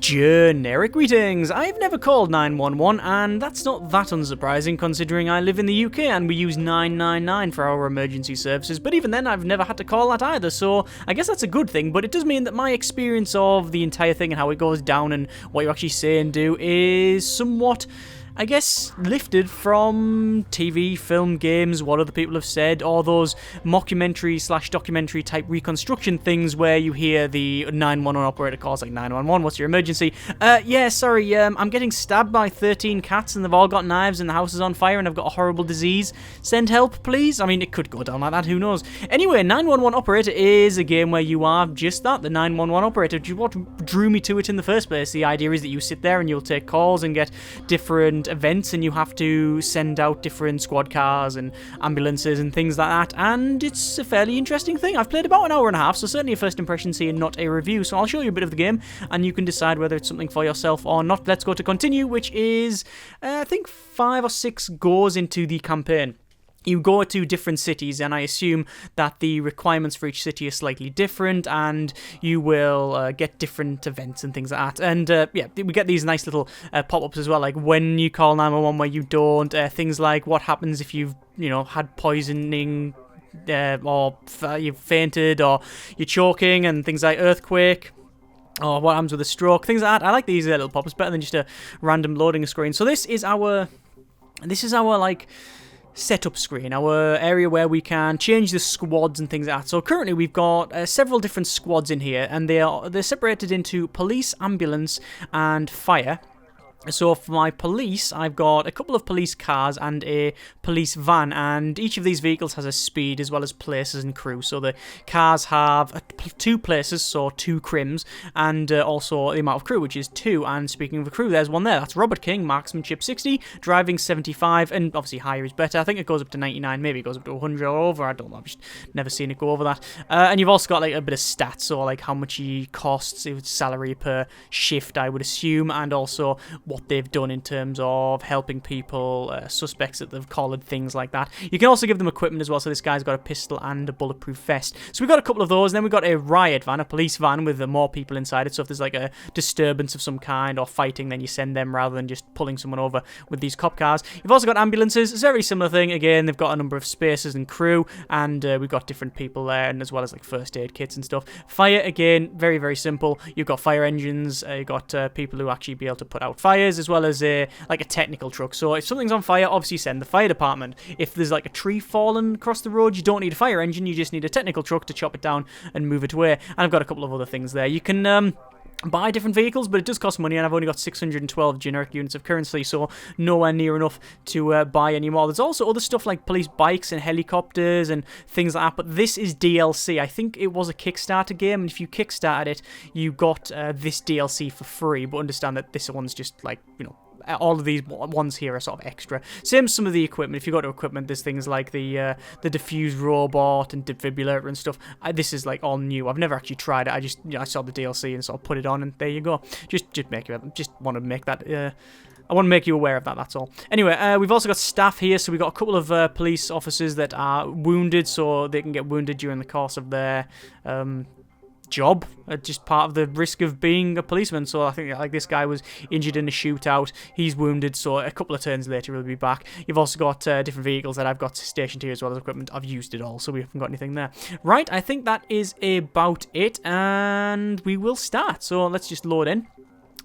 Generic greetings! I've never called 911, and that's not that unsurprising considering I live in the UK and we use 999 for our emergency services, but even then I've never had to call that either, so I guess that's a good thing, but it does mean that my experience of the entire thing and how it goes down and what you actually say and do is somewhat, I guess, lifted from TV, film, games, what other people have said, or those mockumentary/documentary type reconstruction things where you hear the 911 operator calls like 911, what's your emergency? Yeah, sorry, I'm getting stabbed by 13 cats and they've all got knives and the house is on fire and I've got a horrible disease. Send help, please? I mean, it could go down like that, who knows? Anyway, 911 Operator is a game where you are just that, the 911 operator. What drew me to it in the first place? The idea is that you sit there and you'll take calls and get different events and you have to send out different squad cars and ambulances and things like that, and it's a fairly interesting thing. I've played about an hour and a half, so certainly a first impression here, not a review, so I'll show you a bit of the game and you can decide whether it's something for yourself or not. Let's go to continue, which is I think 5 or 6 goes into the campaign. You go to different cities, and I assume that the requirements for each city are slightly different, and you will get different events and things like that. And yeah, we get these nice little pop-ups as well, like when you call 911 where you don't, things like what happens if you've, had poisoning, or you've fainted, or you're choking, and things like earthquake. Or what happens with a stroke, things like that. I like these little pop-ups better than just a random loading screen. So this is our like setup screen, our area where we can change the squads and things like that. So currently we've got several different squads in here, and they're separated into police, ambulance, and fire. So for my police, I've got a couple of police cars and a police van, and each of these vehicles has a speed as well as places and crew. So the cars have 2 places, so 2 crims, and also the amount of crew, which is 2. And speaking of the crew, there's one there. That's Robert King, marksmanship 60, driving 75, and obviously higher is better. I think it goes up to 99, maybe it goes up to 100 or over. I don't know, I've just never seen it go over that. And you've also got like a bit of stats, so like how much he costs, salary per shift, I would assume, and also what they've done in terms of helping people, suspects that they've collared, things like that. You can also give them equipment as well, so this guy's got a pistol and a bulletproof vest. So we've got a couple of those, and then we've got a riot van, a police van with more people inside it, so if there's like a disturbance of some kind or fighting, then you send them rather than just pulling someone over with these cop cars. You've also got ambulances, it's a very similar thing. Again, they've got a number of spaces and crew, and we've got different people there, and as well as like first aid kits and stuff. Fire, again, very, very simple. You've got fire engines, you've got people who actually be able to put out fires, as well as a technical truck. So if something's on fire, obviously send the fire department. If there's like a tree fallen across the road, you don't need a fire engine, you just need a technical truck to chop it down and move it away. And I've got a couple of other things there. You can buy different vehicles, but it does cost money, and I've only got 612 generic units of currency, so nowhere near enough to buy any more. There's also other stuff like police bikes and helicopters and things like that, but this is DLC. I think it was a Kickstarter game, and if you kickstarted it, you got this DLC for free, but understand that this one's just like, all of these ones here are sort of extra. Same as some of the equipment. If you go to equipment, there's things like the diffuse robot and defibrillator and stuff. This is like all new. I've never actually tried it. I just I saw the DLC and sort of put it on, and there you go. Just want to make that. I want to make you aware of that, that's all. Anyway, we've also got staff here, so we've got a couple of police officers that are wounded, so they can get wounded during the course of their job, just part of the risk of being a policeman. So I think like this guy was injured in a shootout, he's wounded, so a couple of turns later he'll be back. You've also got different vehicles that I've got stationed here as well as equipment. I've used it all, so we haven't got anything there. Right, I think that is about it, and we will start. So let's just load in.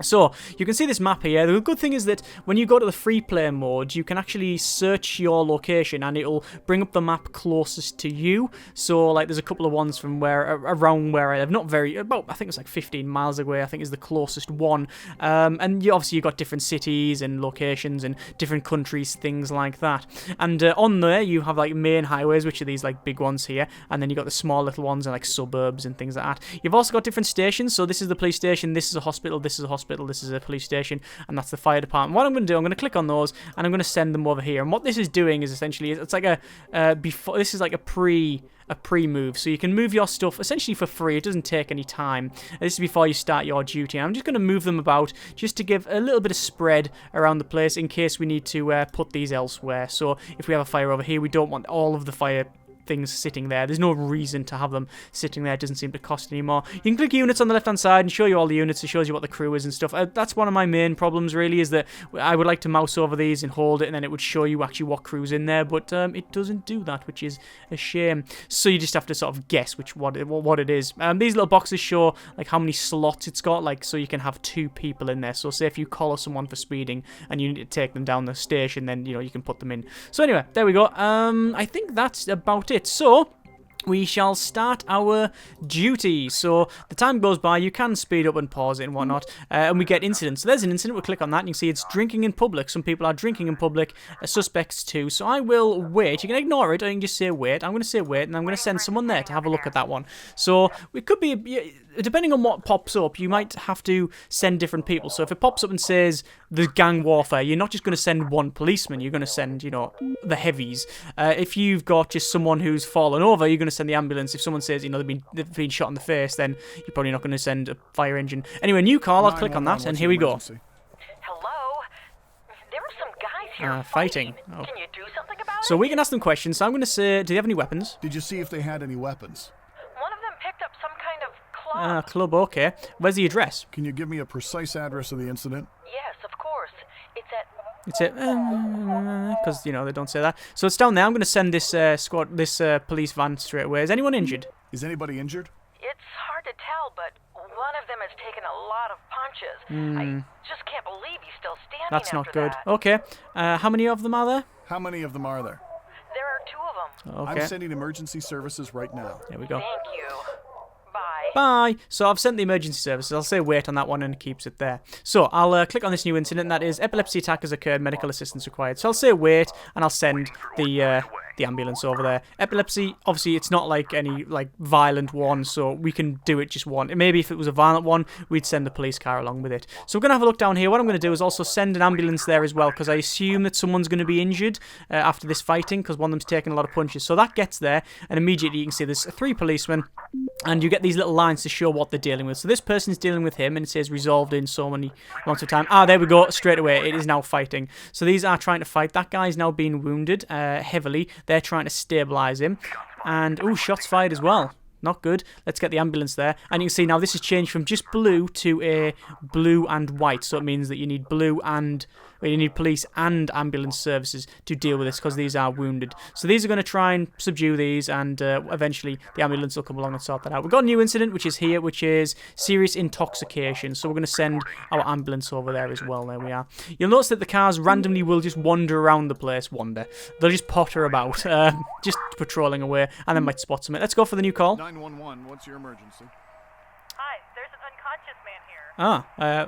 So, you can see this map here. The good thing is that when you go to the free play mode, you can actually search your location and it'll bring up the map closest to you. So, like, there's a couple of ones from around where I live. Not very, about, I think it's like 15 miles away, I think is the closest one. And obviously you've got different cities and locations and different countries, things like that. And on there, you have, like, main highways, which are these, like, big ones here. And then you've got the small little ones and, like, suburbs and things like that. You've also got different stations. So, this is the police station, this is a hospital, this is a hospital, this is a police station, and that's the fire department. What I'm going to do, I'm going to click on those, and I'm going to send them over here. And what this is doing is essentially, it's like this is like a pre-move, so you can move your stuff essentially for free. It doesn't take any time. This is before you start your duty. And I'm just going to move them about just to give a little bit of spread around the place in case we need to put these elsewhere. So if we have a fire over here, we don't want all of the fire things sitting there. There's no reason to have them sitting there. It doesn't seem to cost anymore. You can click units on the left-hand side and show you all the units. It shows you what the crew is and stuff. That's one of my main problems, really, is that I would like to mouse over these and hold it, and then it would show you actually what crew's in there, but it doesn't do that, which is a shame. So you just have to sort of guess what it is. These little boxes show like how many slots it's got, like so you can have 2 people in there. So say if you collar someone for speeding and you need to take them down the station, then you can put them in. So anyway, there we go. I think that's about it. So we shall start our duty. So the time goes by, you can speed up and pause it and whatnot, and we get incidents. So there's an incident, we'll click on that, and you can see it's drinking in public. Some people are drinking in public, suspects too. So I will wait. You can ignore it, or you can just say wait. I'm going to say wait, and I'm going to send someone there to have a look at that one. So it could be, depending on what pops up, you might have to send different people. So if it pops up and says there's gang warfare, you're not just going to send one policeman, you're going to send, the heavies. If you've got just someone who's fallen over, you're going to send the ambulance. If someone says, they've been shot in the face, then you're probably not going to send a fire engine. Anyway, new call, I'll click on that, and here we go. Hello? There are some guys here fighting. Oh. Can you do something about So we can ask them questions. So I'm going to say, do they have any weapons? Did you see if they had any weapons? One of them picked up some kind of club. Club, okay. Where's the address? Can you give me a precise address of the incident? Yes, of course. It's at... It's it, because they don't say that. So it's down there. I'm going to send this police van straight away. Is anyone injured? Is anybody injured? It's hard to tell, but one of them has taken a lot of punches. I just can't believe he's still standing. That's not after good. that. Okay. How many of them are there? How many of them are there? There are 2 of them. Okay. I'm sending emergency services right now. There we go. Thank you. Bye. Bye. So I've sent the emergency services. I'll say wait on that one, and it keeps it there. So I'll click on this new incident. That is epilepsy attack has occurred. Medical assistance required. So I'll say wait, and I'll send the ambulance over there. Epilepsy, obviously, it's not like any violent one, so we can do it just one. Maybe if it was a violent one, we'd send the police car along with it. So we're gonna have a look down here. What I'm gonna do is also send an ambulance there as well, because I assume that someone's gonna be injured after this fighting, because one of them's taking a lot of punches. So that gets there, and immediately you can see there's 3 policemen. And you get these little lines to show what they're dealing with. So this person's dealing with him, and it says resolved in so many amounts of time. There we go, straight away. It is now fighting. So these are trying to fight. That guy's now being wounded heavily. They're trying to stabilize him. And, shots fired as well. Not good. Let's get the ambulance there. And you can see now this has changed from just blue to a blue and white. So it means that you need you need police and ambulance services to deal with this, because these are wounded. So these are going to try and subdue these, and eventually the ambulance will come along and sort that out. We've got a new incident, which is here, which is serious intoxication. So we're going to send our ambulance over there as well. There we are. You'll notice that the cars randomly will just wander around the place. They'll just potter about, just patrolling away, and then might spot something. Let's go for the new call. 911, what's your emergency? Hi, there's an unconscious man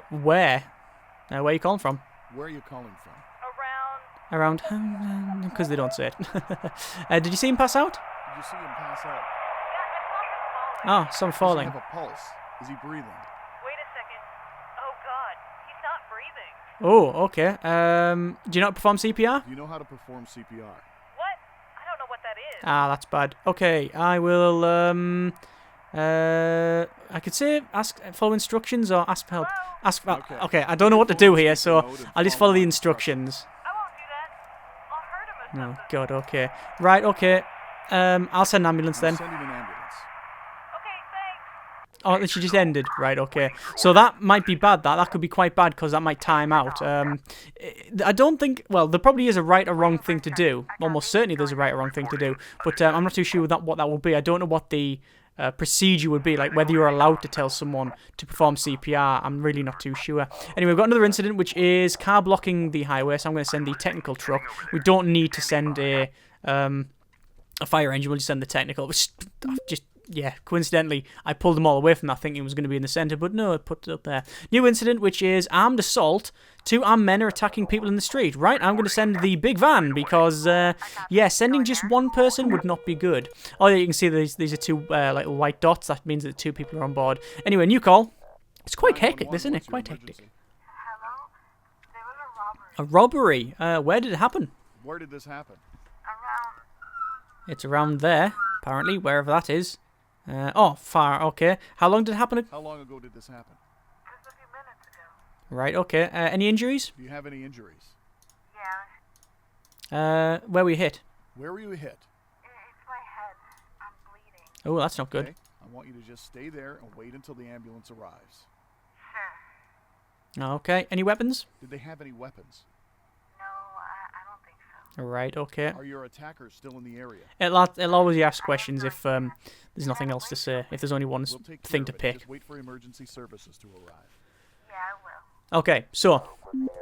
here. Where? Where are you calling from? Where are you calling from? Around... Because they don't say it. Did you see him pass out? Did you see him pass out? Yeah, I saw him falling. Some falling. Does he have a pulse? Is he breathing? Wait a second. Oh, God. He's not breathing. Oh, okay. Do you not perform CPR? Do you know how to perform CPR? What? I don't know what that is. That's bad. Okay, I will, I could say follow instructions or ask for help. Okay, I don't know what to do here, so I'll just follow the instructions. I won't do that. I'll hurt him or something. Oh, God, okay. Right, okay. I'll send an ambulance then. I'm sending an ambulance. Okay, thanks. Oh, she just ended. Right, okay. So that might be bad. That could be quite bad, because that might time out. I don't think... Well, there probably is a right or wrong thing to do. Almost certainly there's a right or wrong thing to do. But I'm not too sure what that will be. I don't know what the procedure would be, like whether you're allowed to tell someone to perform CPR. I'm really not too sure. Anyway, we've got another incident, which is car blocking the highway. So I'm going to send the technical truck. We don't need to send a fire engine. We'll just send the technical. Yeah, coincidentally, I pulled them all away from that thinking it was going to be in the centre, but no, I put it up there. New incident, which is armed assault. 2 armed men are attacking people in the street. Right, I'm going to send the big van because, yeah, sending just one person would not be good. Oh, yeah, you can see these are 2 like white dots. That means that 2 people are on board. Anyway, new call. It's quite hectic, isn't it? Quite hectic. Hello? There was a robbery. A robbery? Where did it happen? Where did this happen? Around... It's around there, apparently, wherever that is. Far, okay. How long did it happen? How long ago did this happen? Just a few minutes ago. Right, okay. Any injuries? Do you have any injuries? Yeah. Where were you hit? Where were you hit? It's my head. Oh, that's not good. Okay? I want you to just stay there and wait until the ambulance arrives. Okay, any weapons? Did they have any weapons? No, I don't think so. Right, okay. Are your attackers still in the area? It'll always ask questions if there's nothing else to say, if there's only one We'll take care thing of to it. pick. Just wait for emergency services to arrive. Yeah, I will. Okay, so,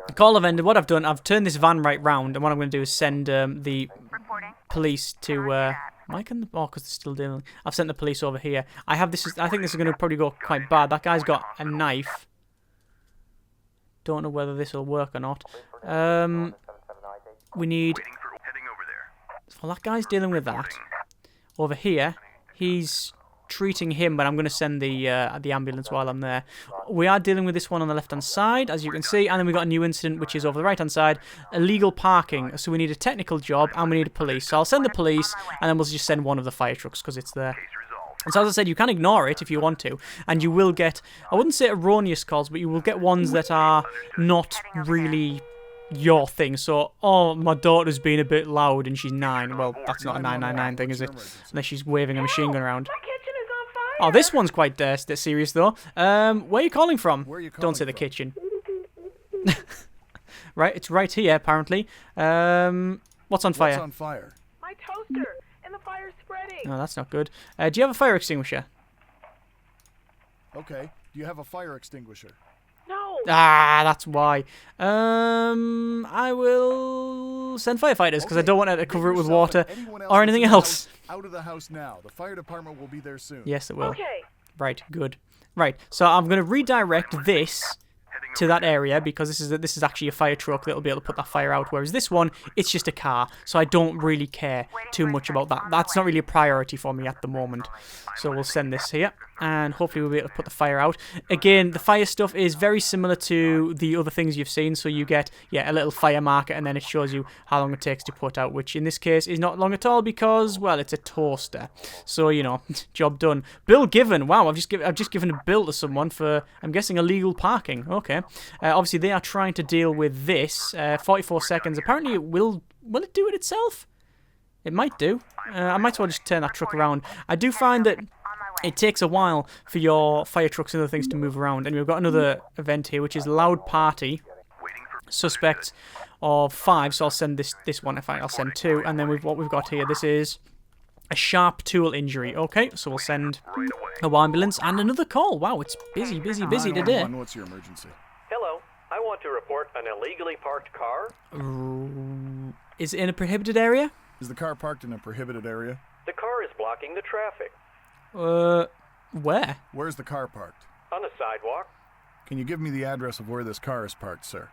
the call have ended. What I've done, I've turned this van right round, and what I'm going to do is send the Reporting. police to... Mike and the... Oh, because they're still dealing. I've sent the police over here. I think this is going to probably go quite bad. That guy's got a knife. Don't know whether this will work or not. We need... Well, that guy's dealing with that. Over here, he's treating him, but I'm going to send the ambulance while I'm there. We are dealing with this one on the left-hand side, as you can see, and then we've got a new incident, which is over the right-hand side, illegal parking. So we need a technical job, and we need a police. So I'll send the police, and then we'll just send one of the fire trucks, because it's there. And so as I said, you can ignore it if you want to, and you will get, I wouldn't say erroneous calls, but you will get ones that are not really your thing. So, oh, my daughter's being a bit loud and she's 9. Well, that's not a 999 thing, is it? Unless she's waving a machine gun around. My kitchen is on fire. Oh, this one's quite serious, though. Where are you calling from? Where are you Don't calling say the from? kitchen. Right, it's right here, apparently. What's on fire? What's on fire? My toaster, and the fire's spreading. Oh, that's not good. Do you have a fire extinguisher? Okay. Do you have a fire extinguisher? No. Ah, that's why. I will send firefighters because I don't want to cover it with Yourself water and anyone else or that's anything in the else. house out of the house now. The fire department will be there soon. Yes, it will. Okay. Right, good. Right, so I'm going to redirect this to that area because this is actually a fire truck that'll be able to put that fire out, whereas this one, it's just a car, so I don't really care too much about that. That's not really a priority for me at the moment. So we'll send this here, and hopefully we'll be able to put the fire out. Again, the fire stuff is very similar to the other things you've seen, so you get, yeah, a little fire marker, and then it shows you how long it takes to put out, which in this case is not long at all because, well, it's a toaster. So, you know, job done. Bill given. Wow, I've just given a bill to someone for, I'm guessing, illegal parking. Okay. Obviously, they are trying to deal with this. 44 seconds. Apparently, will it do it itself? It might do. I might as well just turn that truck around. I do find that it takes a while for your fire trucks and other things to move around. And we've got another event here, which is loud party. Suspects of 5, so I'll send this one. I'll send 2. And then what we've got here, this is a sharp tool injury. Okay, so we'll send a ambulance and another call. Wow, it's busy today. 911, what's your emergency? Hello, I want to report an illegally parked car. Is it in a prohibited area? Is the car parked in a prohibited area? The car is blocking the traffic. Where? Where's the car parked? On the sidewalk. Can you give me the address of where this car is parked, sir?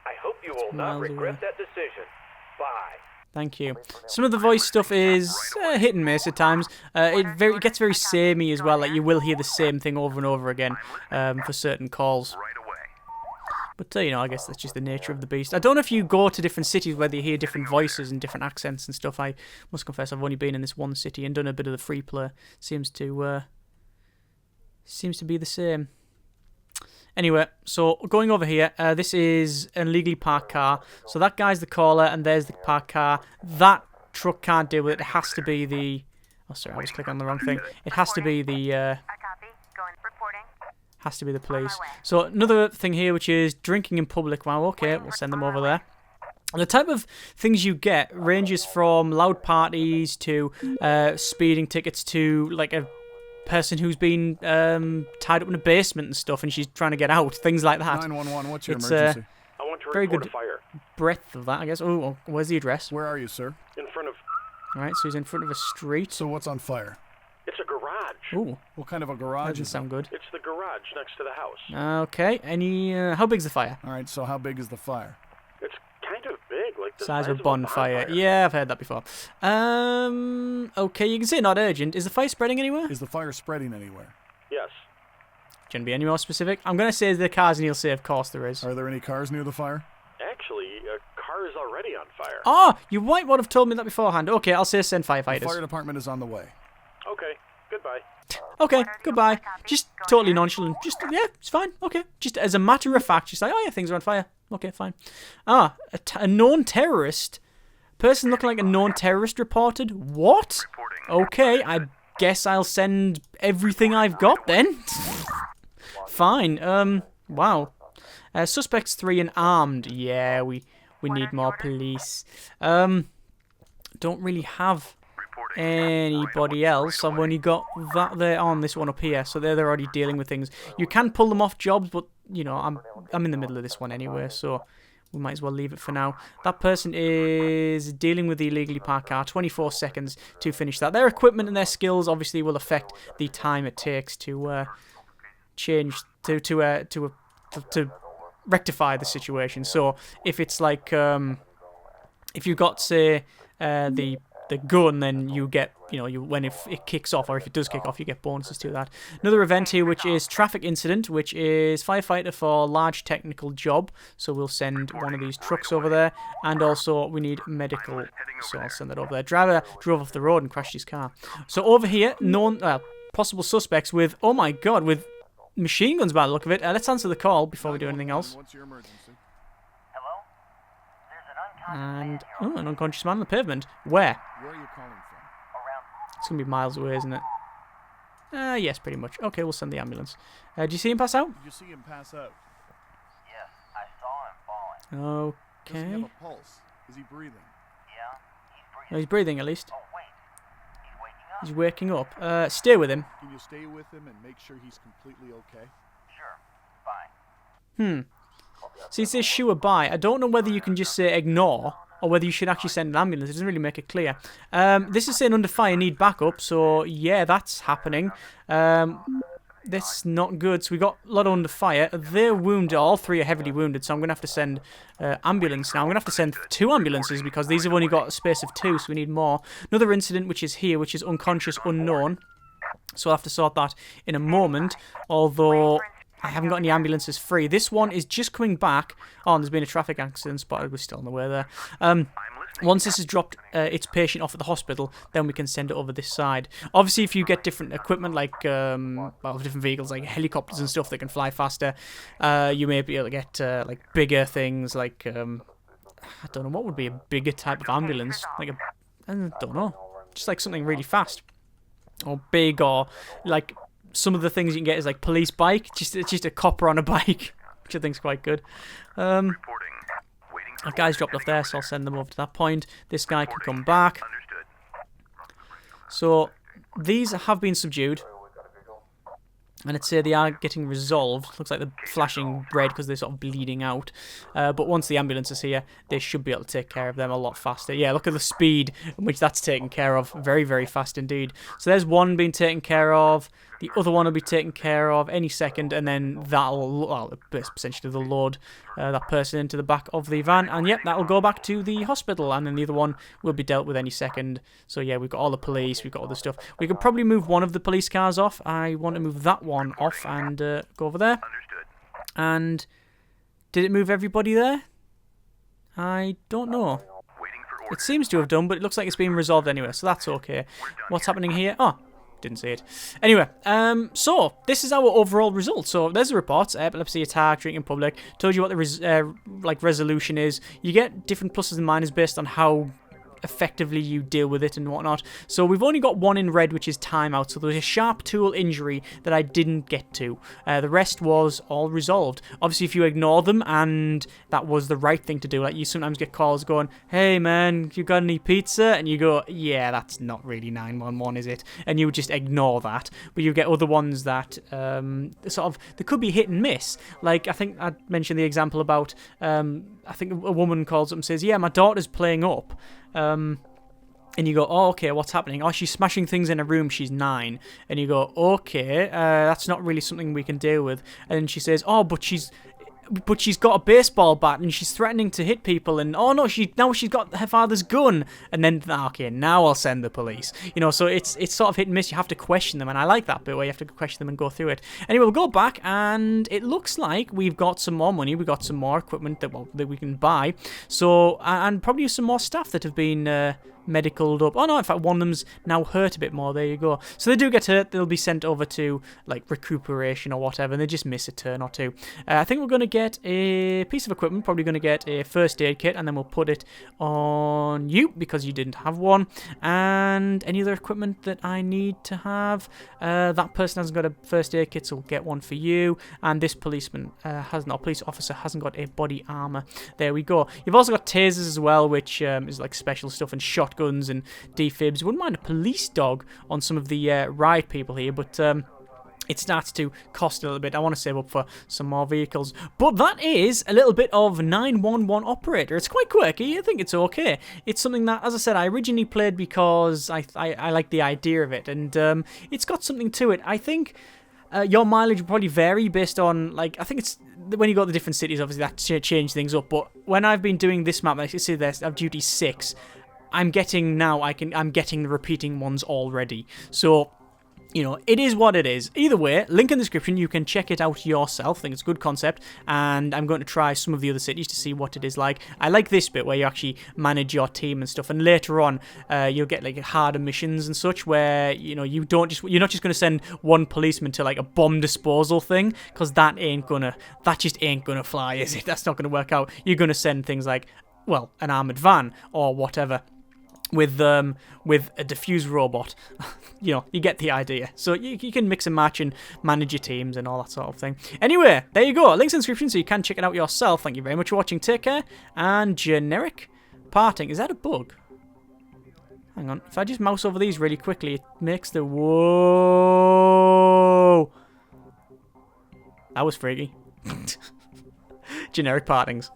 I hope you will not miles regret away. that decision. Bye. Thank you. Some of the voice stuff is hit and miss at times. It gets very samey as well. Like you will hear the same thing over and over again for certain calls. But you know, I guess that's just the nature of the beast. I don't know if you go to different cities whether you hear different voices and different accents and stuff. I must confess, I've only been in this one city and done a bit of the free play. Seems to be the same. Anyway, so going over here, this is an illegally parked car. So that guy's the caller, and there's the parked car. That truck can't deal with it. It has to be the... Oh, sorry, I was clicking on the wrong thing. It has to be the... I copy. Going. Reporting. Has to be the police. So another thing here, which is drinking in public. Wow, okay, we'll send them over there. And the type of things you get ranges from loud parties to speeding tickets to like a person who's been tied up in a basement and stuff, and she's trying to get out. Things like that. 911, what's your It's, emergency? I want to Very report good. a fire. Breadth of that, I guess. Oh, where's the address? Where are you, sir? In front of... Right, so he's in front of a street. So what's on fire? It's a garage. Ooh, What kind of a that garage doesn't is it? sound good. It's the garage next to the house. Okay, how big's the fire? All right, so how big is the fire? It's kind of big, like the Size of a a bonfire. Yeah, I've heard that before. Okay, you can say not urgent. Is the fire spreading anywhere? Is the fire spreading anywhere? Yes. Can you be any more specific? I'm going to say the cars, and you'll say, of course there is. Are there any cars near the fire? Actually, a car is already on fire. Oh, you might want to have told me that beforehand. Okay, I'll say send The firefighters. fire department is on the way. Okay, goodbye. Okay, goodbye. Just totally nonchalant. Just, yeah, it's fine. Okay. Just as a matter of fact, just like, oh yeah, things are on fire. Okay, fine. A known terrorist Person looking like a known terrorist reported. What? Okay, I guess I'll send everything I've got then. Fine. Wow. Suspects 3 and armed. Yeah, we need more police. Don't really have anybody else. I've only got that there on this one up here, so they're already dealing with things. You can pull them off jobs, but you know, I'm in the middle of this one anyway, so we might as well leave it for now. That person is dealing with the illegally parked car. 24 seconds to finish that. Their equipment and their skills obviously will affect the time it takes to change to rectify the situation. So if it's like if you've got, say, the gun, then you get, you know, when if it kicks off, or if it does kick off, you get bonuses to that. Another event here, which is traffic incident, which is firefighter for large technical job. So we'll send one of these trucks over there, and also we need medical, so I'll send that over there. Driver drove off the road and crashed his car. So over here, possible suspects with, oh my god, with machine guns by the look of it. Let's answer the call before we do anything else. What's your emergency? And an unconscious man on the pavement. Where? Where are you calling from? It's gonna be miles away, isn't it? Yes, pretty much. Okay, we'll send the ambulance. Do you see him pass out? Did you see him pass out? Yes, I saw him falling. Does he Okay. have a pulse? Is he breathing? Yeah, he's breathing. No, he's breathing at least. Oh, wait. He's waking up? He's waking up. Stay with him. Can you stay with him and make sure he's completely okay? Sure. Fine. See, it says sure bye. I don't know whether you can just say ignore, or whether you should actually send an ambulance. It doesn't really make it clear. This is saying under fire, need backup. So, yeah, that's happening. That's not good. So we got a lot under fire. They're wounded. All 3 are heavily wounded. So I'm going to have to send ambulance now. I'm going to have to send 2 ambulances because these have only got a space of 2. So we need more. Another incident, which is here, which is unconscious, unknown. So I'll have to sort that in a moment. Although I haven't got any ambulances free. This one is just coming back. Oh, and there's been a traffic accident spotted. We're still on the way there. Once this has dropped its patient off at the hospital, then we can send it over this side. Obviously, if you get different equipment, like different vehicles, like helicopters and stuff that can fly faster, you may be able to get like bigger things, like I don't know, what would be a bigger type of ambulance? Like I don't know, just like something really fast, or big, or like some of the things you can get is like police bike, just a copper on a bike, which I think is quite good. That guy's dropped off there, so I'll send them over to that point. This guy can come back. So these have been subdued, and I'd say they are getting resolved. Looks like they're flashing red because they're sort of bleeding out. But once the ambulance is here, they should be able to take care of them a lot faster. Yeah, look at the speed in which that's taken care of. Very, very fast indeed. So there's one being taken care of. The other one will be taken care of any second, and then that'll, well, essentially they'll load that person into the back of the van, and yep, that'll go back to the hospital, and then the other one will be dealt with any second. So yeah, we've got all the police, we've got all the stuff. We could probably move one of the police cars off. I want to move that one off and go over there. And did it move everybody there? I don't know. It seems to have done, but it looks like it's been resolved anyway, so that's okay. What's happening here? Oh, didn't see it. Anyway, so this is our overall result. So there's the reports: epilepsy attack, drinking in public. Told you what the resolution is. You get different pluses and minuses based on how effectively you deal with it and whatnot. So we've only got one in red, which is timeout. So there was a sharp tool injury that I didn't get to. The rest was all resolved. Obviously, if you ignore them, and that was the right thing to do, like you sometimes get calls going, "Hey man, you got any pizza?" And you go, "Yeah, that's not really 911, is it?" And you would just ignore that. But you get other ones that sort of, they could be hit and miss. Like I think I mentioned the example about I think a woman calls up and says, "Yeah, my daughter's playing up." And you go, "Oh, okay, what's happening?" "Oh, she's smashing things in her room, she's 9. And you go, "Okay, that's not really something we can deal with." And then she says, "Oh, but she's got a baseball bat and she's threatening to hit people, and oh no, now she's got her father's gun." And then, okay, now I'll send the police. You know, so it's sort of hit and miss. You have to question them, and I like that bit where you have to question them and go through it. Anyway, we'll go back, and it looks like we've got some more money. We've got some more equipment that we can buy. So, and probably some more staff that have been medicaled up. Oh no, in fact, one of them's now hurt a bit more. There you go. So they do get hurt. They'll be sent over to like recuperation or whatever, and they just miss a turn or two. I think we're going to get a piece of equipment. Probably going to get a first aid kit, and then we'll put it on you because you didn't have one. And any other equipment that I need to have. That person hasn't got a first aid kit, so we'll get one for you. And this policeman police officer hasn't got a body armor. There we go. You've also got tasers as well, which is like special stuff, and shotguns and defibs. Wouldn't mind a police dog on some of the riot people here, but it starts to cost a little bit. I want to save up for some more vehicles. But that is a little bit of 911 Operator. It's quite quirky. I think it's okay. It's something that, as I said, I originally played because I like the idea of it, and it's got something to it. I think your mileage will probably vary based on, like, I think it's when you got the different cities, obviously that change things up. But when I've been doing this map, like I say, there's I've duty 6. I'm getting the repeating ones already. So, you know, it is what it is. Either way, link in the description. You can check it out yourself. I think it's a good concept, and I'm going to try some of the other cities to see what it is like. I like this bit where you actually manage your team and stuff, and later on, you'll get like harder missions and such where, you know, you're not just going to send one policeman to like a bomb disposal thing, because that just ain't gonna fly, is it? That's not going to work out. You're going to send things like, well, an armored van or whatever. With a diffuse robot. You know, you get the idea. So you can mix and match and manage your teams and all that sort of thing. Anyway, there you go. Links in the description so you can check it out yourself. Thank you very much for watching. Take care. And generic parting. Is that a bug? Hang on. If I just mouse over these really quickly, it makes the... Whoa! That was freaky. Generic partings.